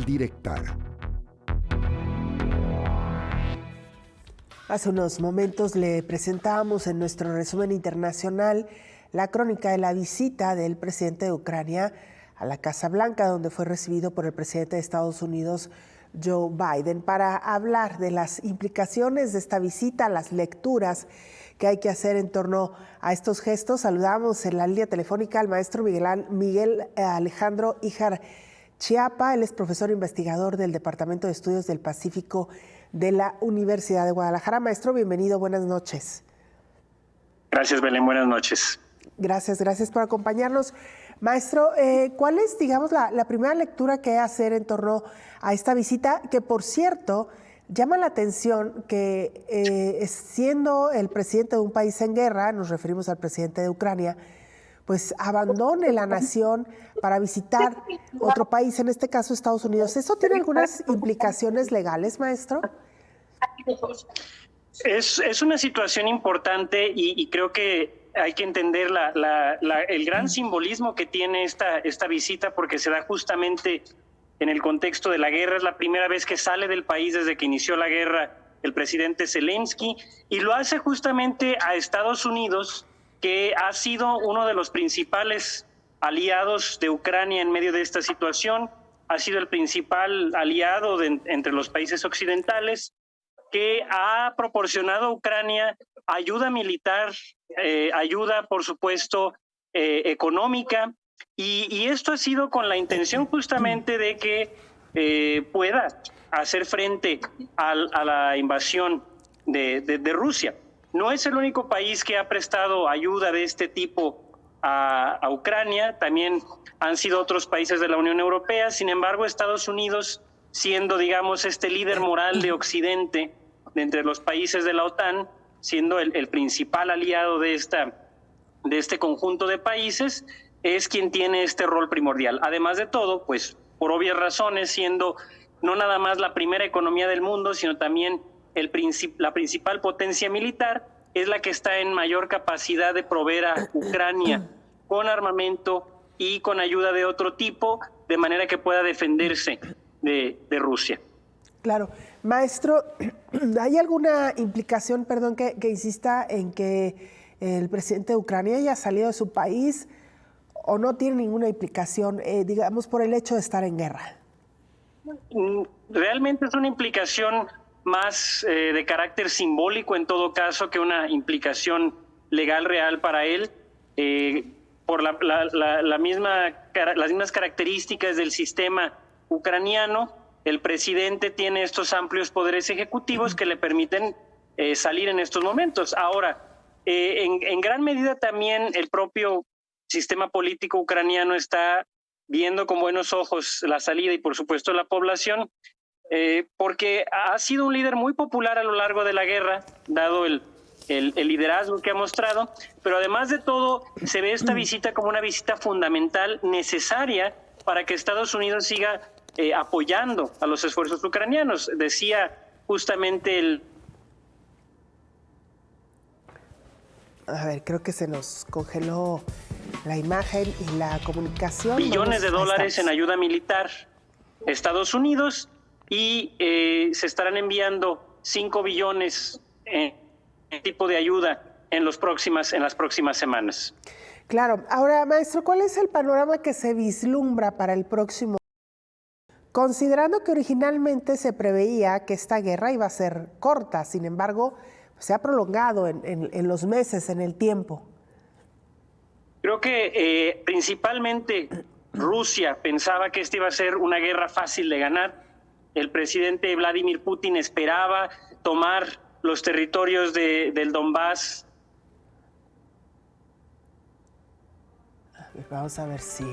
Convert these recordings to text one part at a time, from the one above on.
Directa. Hace unos momentos le presentábamos en nuestro resumen internacional la crónica de la visita del presidente de Ucrania a la Casa Blanca, donde fue recibido por el presidente de Estados Unidos, Joe Biden, para hablar de las implicaciones de esta visita, las lecturas que hay que hacer en torno a estos gestos. Saludamos en la línea telefónica al maestro Miguel Alejandro Híjar Chiapa. Él es profesor investigador del Departamento de Estudios del Pacífico de la Universidad de Guadalajara. Maestro, bienvenido, buenas noches. Gracias, Belén, buenas noches. Gracias por acompañarnos. Maestro, ¿cuál es, digamos, la primera lectura que hay que hacer en torno a esta visita? Que, por cierto, llama la atención que siendo el presidente de un país en guerra, nos referimos al presidente de Ucrania, pues abandone la nación para visitar otro país, en este caso Estados Unidos. ¿Eso tiene algunas implicaciones legales, maestro? Es una situación importante y creo que hay que entender el gran simbolismo que tiene esta visita, porque se da justamente en el contexto de la guerra. Es la primera vez que sale del país desde que inició la guerra el presidente Zelensky, y lo hace justamente a Estados Unidos, que ha sido uno de los principales aliados de Ucrania en medio de esta situación. Ha sido el principal aliado entre los países occidentales, que ha proporcionado a Ucrania ayuda militar, ayuda, por supuesto, económica, y esto ha sido con la intención justamente de que pueda hacer frente a la invasión de Rusia. No es el único país que ha prestado ayuda de este tipo a Ucrania, también han sido otros países de la Unión Europea. Sin embargo, Estados Unidos, siendo, digamos, este líder moral de Occidente, de entre los países de la OTAN, siendo el principal aliado de este conjunto de países, es quien tiene este rol primordial. Además de todo, pues por obvias razones, siendo no nada más la primera economía del mundo, sino también la principal potencia militar, es la que está en mayor capacidad de proveer a Ucrania con armamento y con ayuda de otro tipo, de manera que pueda defenderse de Rusia. Claro. Maestro, ¿hay alguna implicación, que insista en que el presidente de Ucrania haya salido de su país, o no tiene ninguna implicación, digamos, por el hecho de estar en guerra? Realmente es una implicación más de carácter simbólico, en todo caso, que una implicación legal real para él, por las mismas características del sistema ucraniano. El presidente tiene estos amplios poderes ejecutivos que le permiten salir en estos momentos. Ahora, en gran medida también el propio sistema político ucraniano está viendo con buenos ojos la salida, y por supuesto la población, porque ha sido un líder muy popular a lo largo de la guerra, dado el liderazgo que ha mostrado, pero además de todo se ve esta visita como una visita fundamental, necesaria, para que Estados Unidos siga apoyando a los esfuerzos ucranianos. Decía justamente A ver, creo que se nos congeló la imagen y la comunicación. Billones de dólares en ayuda militar a Estados Unidos, y se estarán enviando 5 billones en tipo de ayuda en las próximas semanas. Claro. Ahora, maestro, ¿cuál es el panorama que se vislumbra para el próximo? Considerando que originalmente se preveía que esta guerra iba a ser corta, sin embargo, se ha prolongado en los meses, en el tiempo. Creo que principalmente Rusia pensaba que esta iba a ser una guerra fácil de ganar. El presidente Vladimir Putin esperaba tomar los territorios del Donbass. Vamos a ver si...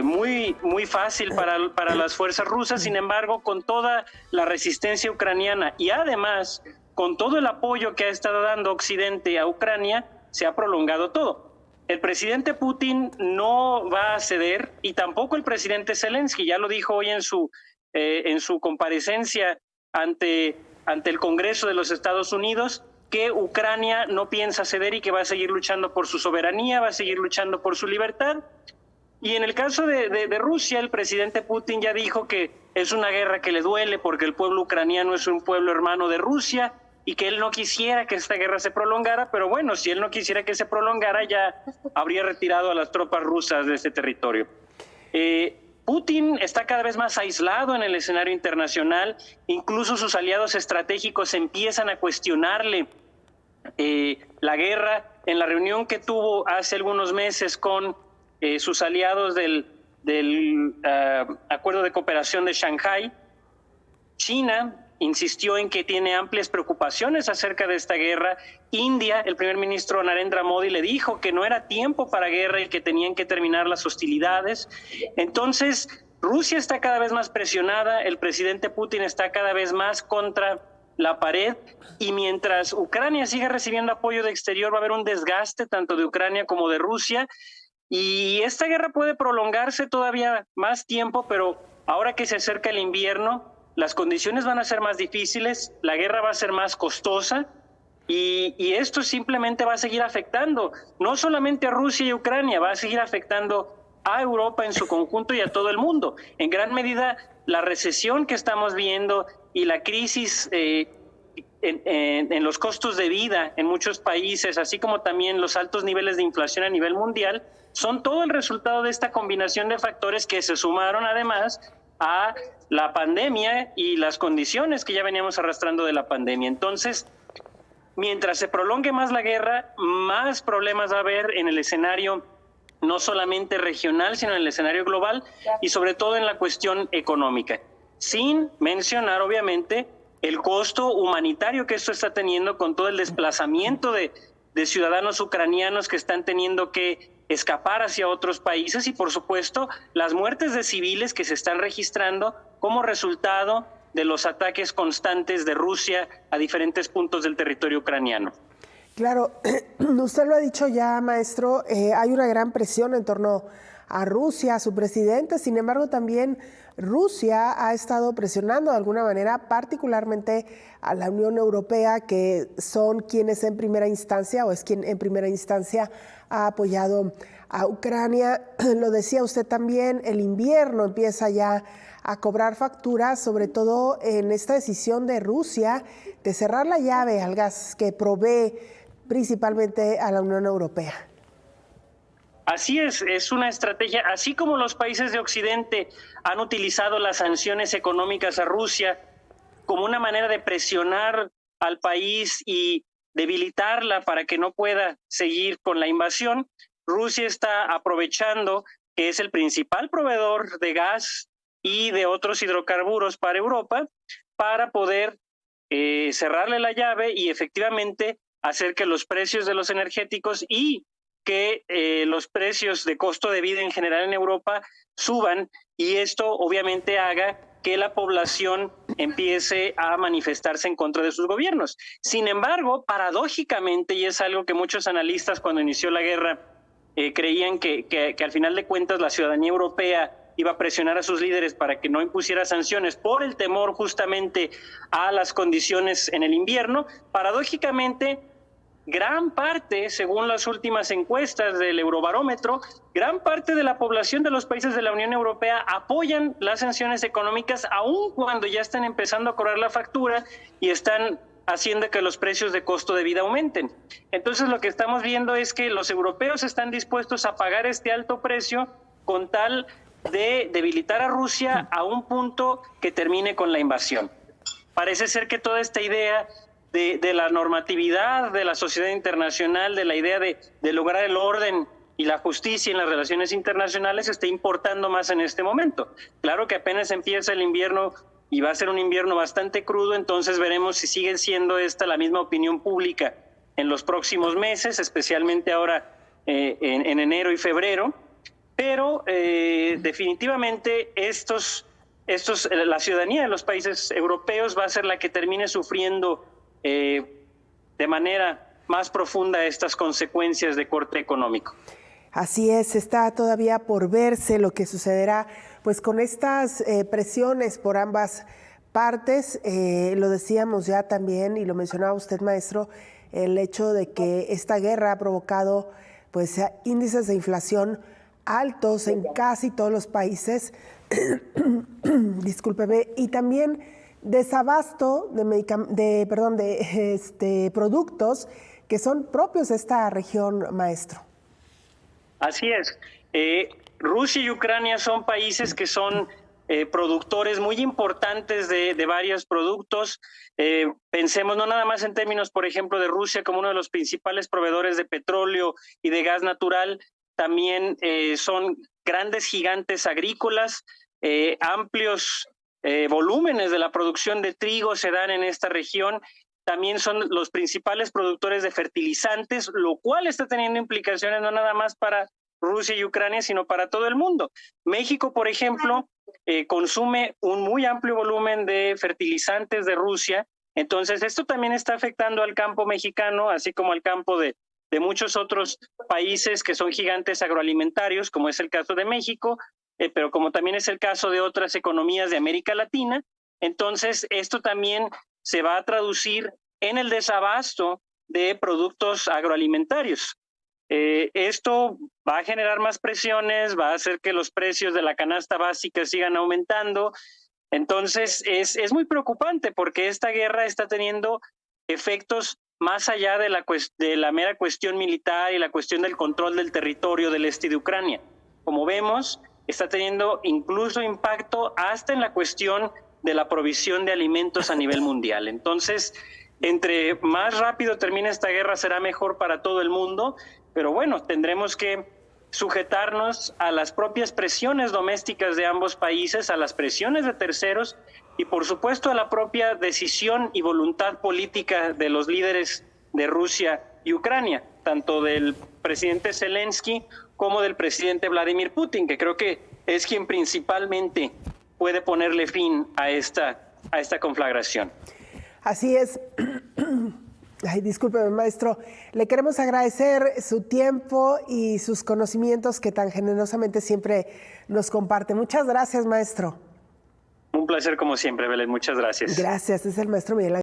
muy fácil para las fuerzas rusas. Sin embargo, con toda la resistencia ucraniana y además con todo el apoyo que ha estado dando Occidente a Ucrania, se ha prolongado todo. El presidente Putin no va a ceder, y tampoco el presidente Zelensky. Ya lo dijo hoy en su comparecencia ante el Congreso de los Estados Unidos, que Ucrania no piensa ceder y que va a seguir luchando por su soberanía, va a seguir luchando por su libertad. Y en el caso de Rusia, el presidente Putin ya dijo que es una guerra que le duele porque el pueblo ucraniano es un pueblo hermano de Rusia y que él no quisiera que esta guerra se prolongara, pero bueno, si él no quisiera que se prolongara, ya habría retirado a las tropas rusas de este territorio. Putin está cada vez más aislado en el escenario internacional, incluso sus aliados estratégicos empiezan a cuestionarle la guerra. En la reunión que tuvo hace algunos meses con sus aliados del Acuerdo de Cooperación de Shanghái, China insistió en que tiene amplias preocupaciones acerca de esta guerra. India, el primer ministro Narendra Modi, le dijo que no era tiempo para guerra y que tenían que terminar las hostilidades. Entonces, Rusia está cada vez más presionada, el presidente Putin está cada vez más contra la pared, y mientras Ucrania siga recibiendo apoyo de exterior, va a haber un desgaste tanto de Ucrania como de Rusia, y esta guerra puede prolongarse todavía más tiempo, pero ahora que se acerca el invierno, las condiciones van a ser más difíciles, la guerra va a ser más costosa, y esto simplemente va a seguir afectando no solamente a Rusia y Ucrania, va a seguir afectando a Europa en su conjunto y a todo el mundo. En gran medida, la recesión que estamos viendo y la crisis en los costos de vida en muchos países, así como también los altos niveles de inflación a nivel mundial, son todo el resultado de esta combinación de factores que se sumaron además a la pandemia y las condiciones que ya veníamos arrastrando de la pandemia. Entonces, mientras se prolongue más la guerra, más problemas va a haber en el escenario no solamente regional, sino en el escenario global y sobre todo en la cuestión económica. Sin mencionar, obviamente, el costo humanitario que esto está teniendo con todo el desplazamiento de ciudadanos ucranianos que están teniendo que escapar hacia otros países y, por supuesto, las muertes de civiles que se están registrando como resultado de los ataques constantes de Rusia a diferentes puntos del territorio ucraniano. Claro, usted lo ha dicho ya, maestro, hay una gran presión en torno a Rusia, a su presidente. Sin embargo, también Rusia ha estado presionando de alguna manera, particularmente a la Unión Europea, que son quienes en primera instancia, o es quien en primera instancia ha apoyado a Ucrania. Lo decía usted también, el invierno empieza ya a cobrar facturas, sobre todo en esta decisión de Rusia de cerrar la llave al gas que provee principalmente a la Unión Europea. Así es una estrategia, así como los países de Occidente han utilizado las sanciones económicas a Rusia como una manera de presionar al país y debilitarla para que no pueda seguir con la invasión. Rusia está aprovechando que es el principal proveedor de gas y de otros hidrocarburos para Europa para poder cerrarle la llave y efectivamente hacer que los precios de los energéticos y que los precios de costo de vida en general en Europa suban, y esto obviamente haga que la población empiece a manifestarse en contra de sus gobiernos. Sin embargo, paradójicamente, y es algo que muchos analistas cuando inició la guerra creían que al final de cuentas la ciudadanía europea iba a presionar a sus líderes para que no impusiera sanciones por el temor justamente a las condiciones en el invierno, paradójicamente gran parte, según las últimas encuestas del Eurobarómetro, gran parte de la población de los países de la Unión Europea apoyan las sanciones económicas, aun cuando ya están empezando a cobrar la factura y están haciendo que los precios de costo de vida aumenten. Entonces, lo que estamos viendo es que los europeos están dispuestos a pagar este alto precio con tal de debilitar a Rusia a un punto que termine con la invasión. Parece ser que toda esta idea de la normatividad de la sociedad internacional, de la idea de lograr el orden y la justicia en las relaciones internacionales está importando más en este momento. Claro que apenas empieza el invierno y va a ser un invierno bastante crudo, entonces veremos si sigue siendo esta la misma opinión pública en los próximos meses, especialmente ahora en enero y febrero, pero definitivamente la ciudadanía de los países europeos va a ser la que termine sufriendo de manera más profunda estas consecuencias de corte económico. Así es, está todavía por verse lo que sucederá pues con estas presiones por ambas partes. Lo decíamos ya también y lo mencionaba usted, maestro, el hecho de que esta guerra ha provocado pues índices de inflación altos en casi todos los países discúlpeme, y también desabasto de productos que son propios de esta región, maestro. Así es. Rusia y Ucrania son países que son productores muy importantes de varios productos. Pensemos no nada más en términos, por ejemplo, de Rusia como uno de los principales proveedores de petróleo y de gas natural, también son grandes gigantes agrícolas, amplios volúmenes de la producción de trigo se dan en esta región. También son los principales productores de fertilizantes, lo cual está teniendo implicaciones no nada más para Rusia y Ucrania, sino para todo el mundo. México, por ejemplo, consume un muy amplio volumen de fertilizantes de Rusia. Entonces, esto también está afectando al campo mexicano, así como al campo de muchos otros países que son gigantes agroalimentarios, como es el caso de México, pero como también es el caso de otras economías de América Latina. Entonces, esto también se va a traducir en el desabasto de productos agroalimentarios. Esto va a generar más presiones, va a hacer que los precios de la canasta básica sigan aumentando. Entonces, es muy preocupante porque esta guerra está teniendo efectos más allá de la mera cuestión militar y la cuestión del control del territorio del este de Ucrania. Como vemos, está teniendo incluso impacto hasta en la cuestión de la provisión de alimentos a nivel mundial. Entonces, entre más rápido termine esta guerra será mejor para todo el mundo, pero bueno, tendremos que sujetarnos a las propias presiones domésticas de ambos países, a las presiones de terceros y por supuesto a la propia decisión y voluntad política de los líderes de Rusia y Ucrania, tanto del presidente Zelensky como del presidente Vladimir Putin, que creo que es quien principalmente puede ponerle fin a esta conflagración. Así es. Ay, discúlpeme, maestro. Le queremos agradecer su tiempo y sus conocimientos que tan generosamente siempre nos comparte. Muchas gracias, maestro. Un placer como siempre, Belén. Muchas gracias. Gracias. Es el maestro Miguel Ángel